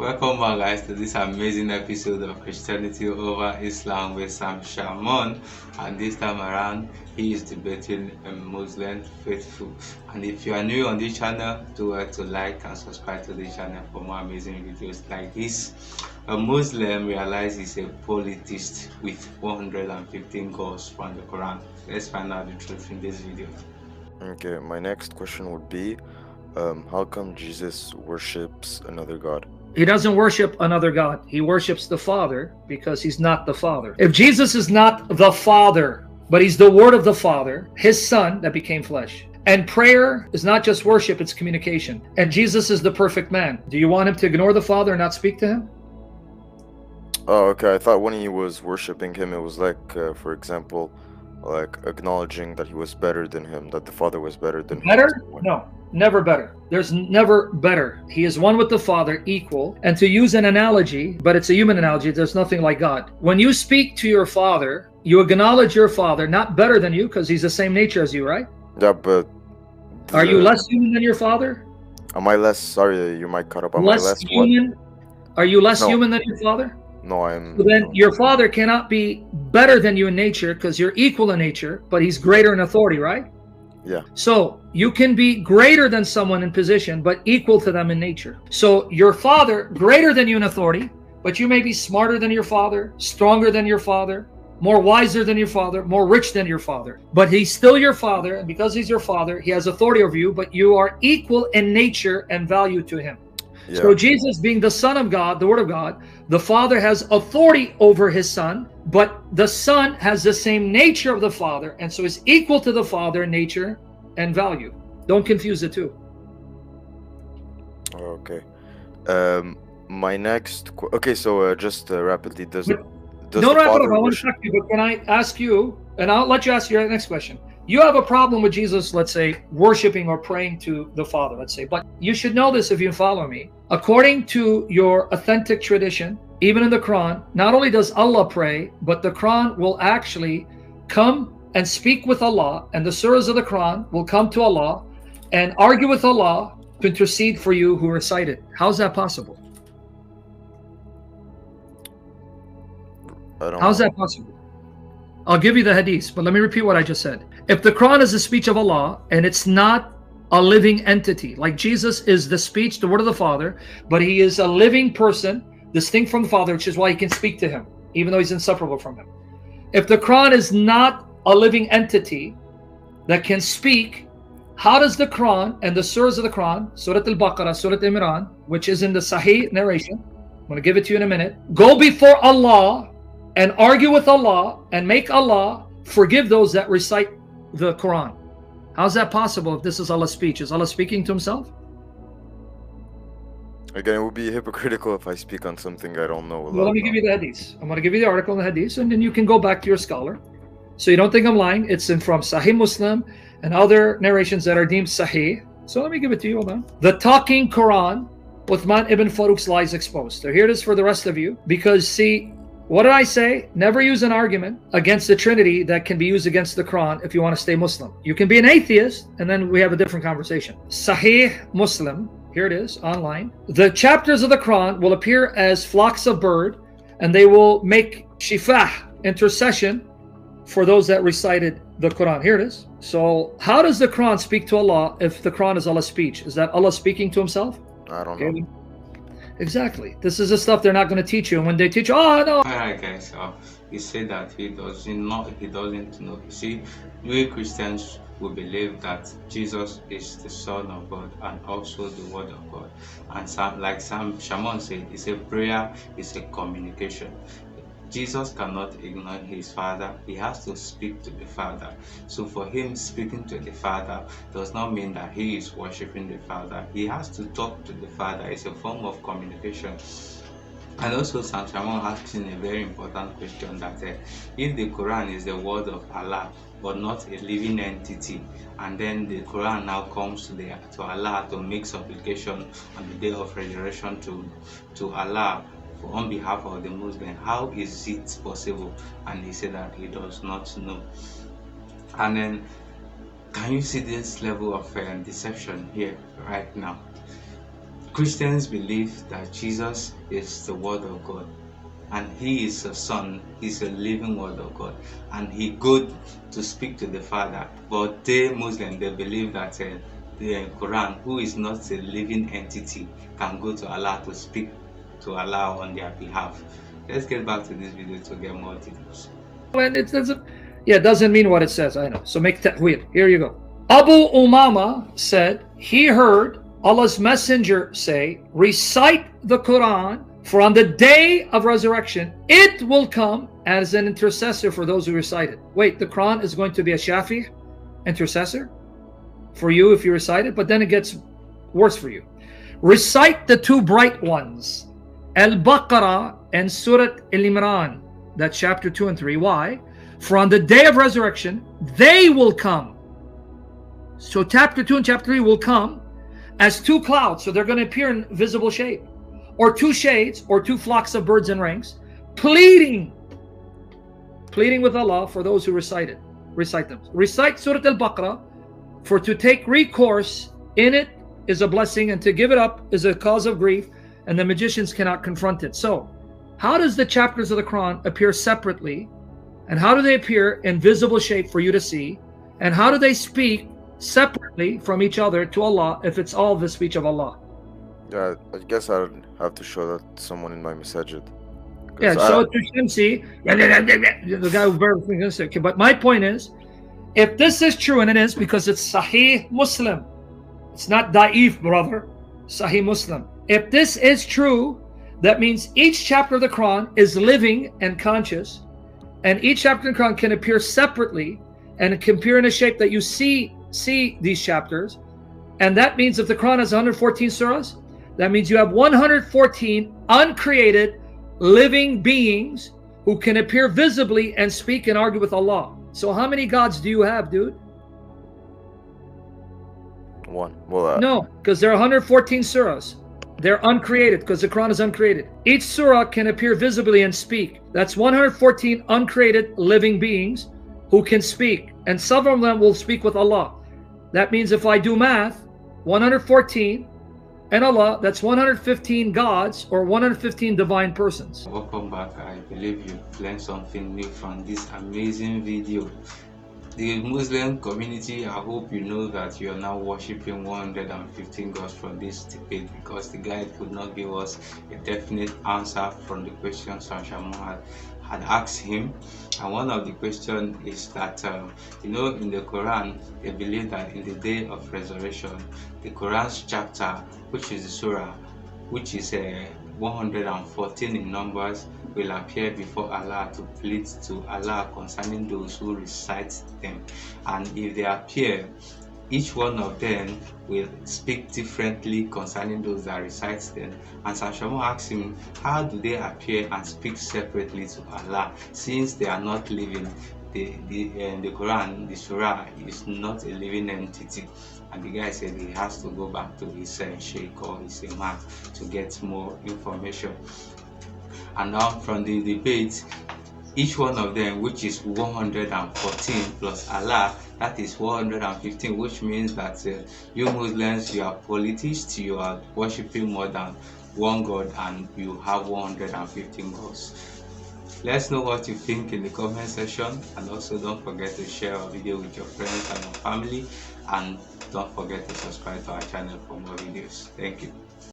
Welcome back, guys, to this amazing episode of Christianity over Islam with Sam Shamoun. And this time around, he is debating a Muslim faithful. And if you are new on this channel, do well to like and subscribe to this channel for more amazing videos like this. A Muslim realizes he's a polytheist with 115 gods from the Quran. Let's find out the truth in this video. Okay, my next question would be, how come Jesus worships another God? He doesn't worship another God. He worships the Father because he's not the Father. If Jesus is not the Father, but he's the Word of the Father, his Son that became flesh. And prayer is not just worship, it's communication. And Jesus is the perfect man. Do you want him to ignore the Father and not speak to him? Oh, okay. I thought when he was worshiping him, it was like, for example, like acknowledging that he was better than him, that the Father was better than him. Better? No, never better. There's never better. He is one with the Father, equal. And to use an analogy, but it's a human analogy, there's nothing like God. When you speak to your Father, you acknowledge your Father, not better than you, because he's the same nature as you, right? Yeah, but... Are you less human than your Father? Am I less... Sorry, you might cut up. Am less I less human? what? Are you less human than your Father? No, I'm... So then no. your Father cannot be better than you in nature because you're equal in nature, but he's greater in authority, right? Yeah. So you can be greater than someone in position, but equal to them in nature. So your Father, greater than you in authority, but you may be smarter than your Father, stronger than your Father, more wiser than your Father, more rich than your Father. But he's still your Father, and because he's your Father, he has authority over you, but you are equal in nature and value to him. Yeah. So Jesus being the Son of God, the Word of God, the Father has authority over his Son, but the Son has the same nature of the Father, and so is equal to the Father in nature and value. Don't confuse the two. Okay. My next... Okay, so just rapidly, does Don't the wrap it up. Father I want to worship... talk to you, but can I ask you, and I'll let you ask your next question. You have a problem with Jesus, let's say, worshiping or praying to the Father, let's say. But you should know this if you follow me. According to your authentic tradition, even in the Quran, not only does Allah pray, but the Quran will actually come and speak with Allah, and the surahs of the Quran will come to Allah and argue with Allah to intercede for you who recite it. How's that possible? How's that possible? I'll give you the hadith, but let me repeat what I just said. If the Quran is the speech of Allah and it's not a living entity, like Jesus is the speech, the word of the Father, but he is a living person, distinct from the Father, which is why he can speak to him, even though he's inseparable from him. If the Quran is not a living entity that can speak, how does the Quran and the surahs of the Quran, Surah Al-Baqarah, Surah Imran, which is in the Sahih narration, I'm going to give it to you in a minute, go before Allah and argue with Allah and make Allah forgive those that recite the Quran? How's that possible if this is Allah's speech? Is Allah speaking to himself? Again, it would be hypocritical if I speak on something I don't know. Well, let me give you the hadith. I'm going to give you the article in the hadith, and then you can go back to your scholar. So you don't think I'm lying. It's from Sahih Muslim and other narrations that are deemed Sahih. So let me give it to you. Hold on. The Talking Quran, Uthman ibn Farouk's lies exposed. So here it is for the rest of you. Because see, what did I say? Never use an argument against the Trinity that can be used against the Quran if you want to stay Muslim. You can be an atheist, and then we have a different conversation. Sahih Muslim, here it is, online. The chapters of the Quran will appear as flocks of bird, and they will make shifah, intercession, for those that recited the Quran. Here it is. So how does the Quran speak to Allah if the Quran is Allah's speech? Is that Allah speaking to himself? I don't know. Exactly. This is the stuff they're not going to teach you. And when they teach you, oh no. Alright, guys, he said that he doesn't know. You see, we Christians will believe that Jesus is the Son of God and also the Word of God. And like Shamoun said, it's a prayer, it's a communication. Jesus cannot ignore his Father. He has to speak to the Father. So for him speaking to the Father does not mean that he is worshiping the Father. He has to talk to the Father. It's a form of communication. And also Sam Shamoun asking a very important question that if the Quran is the word of Allah but not a living entity, and then the Quran now comes to Allah to make supplication on the day of resurrection to Allah on behalf of the Muslim, how is it possible? And he said that he does not know. And then can you see this level of deception here right now? Christians believe that Jesus is the Word of God, and He is a Son. He's a living Word of God, and He good to speak to the Father. But they Muslims, they believe that the Quran, who is not a living entity, can go to Allah to speak to Allah on their behalf. Let's get back to this video to get more details. And it doesn't, yeah, it doesn't mean what it says, I know. So make ta'wil. Here you go. Abu Umama said he heard Allah's messenger say, recite the Quran, for on the day of resurrection, it will come as an intercessor for those who recite it. Wait, the Quran is going to be a Shafi intercessor for you if you recite it, but then it gets worse for you. Recite the two bright ones, Al-Baqarah and Surah Al-Imran, that's chapter 2 and 3. Why? For on the day of resurrection, they will come. So chapter 2 and chapter 3 will come as two clouds, so they're going to appear in visible shape, or two shades, or two flocks of birds in ranks, pleading with Allah for those who recite them. Recite Surah Al-Baqarah, for to take recourse in it is a blessing, and to give it up is a cause of grief, and the magicians cannot confront it. So how does the chapters of the Quran appear separately, and how do they appear in visible shape for you to see, and how do they speak separately from each other to Allah if it's all the speech of Allah? Yeah, I guess I'll have to show that to someone in my masajid. Yeah, so to Shamsi, the guy who verified this. Okay, but my point is, if this is true, and it is because it's Sahih Muslim, it's not Da'if, brother, Sahih Muslim. If this is true, that means each chapter of the Quran is living and conscious, and each chapter of the Quran can appear separately, and it can appear in a shape that you see these chapters. And that means if the Quran has 114 surahs, that means you have 114 uncreated living beings who can appear visibly and speak and argue with Allah. So how many gods do you have, dude? One. Well, no, because there are 114 surahs. They're uncreated because the Quran is uncreated. Each surah can appear visibly and speak. That's 114 uncreated living beings who can speak, and some of them will speak with Allah. That means if I do math, 114 and Allah, that's 115 gods or 115 divine persons. Welcome back. I believe you learned something new from this amazing video. The Muslim community, I hope you know that you are now worshipping 115 gods from this debate, because the guy could not give us a definite answer from the questions Shamoun had asked him. And one of the questions is that in the Quran they believe that in the day of resurrection, the Quran's chapter, which is the surah, which is 114 in numbers, will appear before Allah to plead to Allah concerning those who recite them. And if they appear, each one of them will speak differently concerning those that recite them. And Shamoun asked him, how do they appear and speak separately to Allah, since they are not living? The Quran, the surah, is not a living entity. And the guy said he has to go back to his sheikh or his imam to get more information. And now from the debate, each one of them, which is 114 plus Allah, that is 115, which means that you Muslims, you are polytheists, you are worshipping more than one God, and you have 115 gods. Let's know what you think in the comment section, and also don't forget to share our video with your friends and your family, and don't forget to subscribe to our channel for more videos. Thank you.